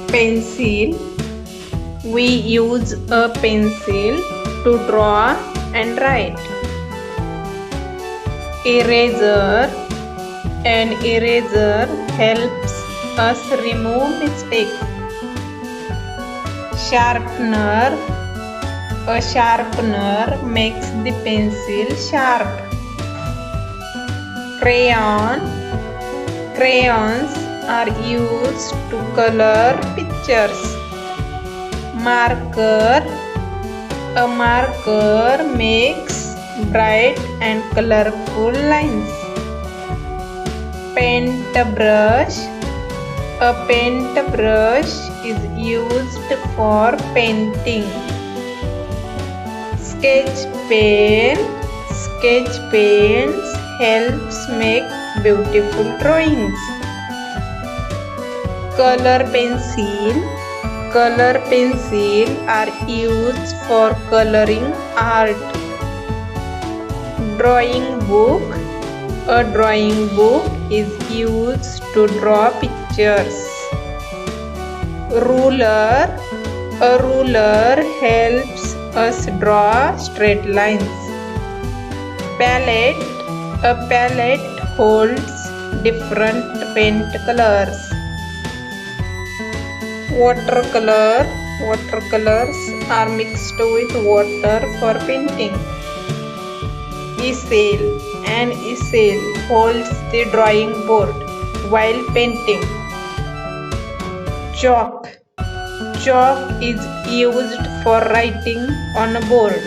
Pencil. We use a pencil to draw and write. Eraser. An eraser helps us remove mistakes. Sharpener. A sharpener makes the pencil sharp. Crayon. Crayons are used to color pictures. Marker. A marker makes bright and colorful lines. Paintbrush. A paintbrush is used for painting. Sketch pen. Sketch pens helps make beautiful drawings. Color pencil. Color pencil are used for coloring art. Drawing book. A drawing book is used to draw pictures. Ruler. A ruler helps us draw straight lines. Palette. A palette holds different paint colors. Watercolor. Watercolors are mixed with water for painting. Easel. An easel holds the drawing board while painting. Chalk. Chalk is used for writing on a board.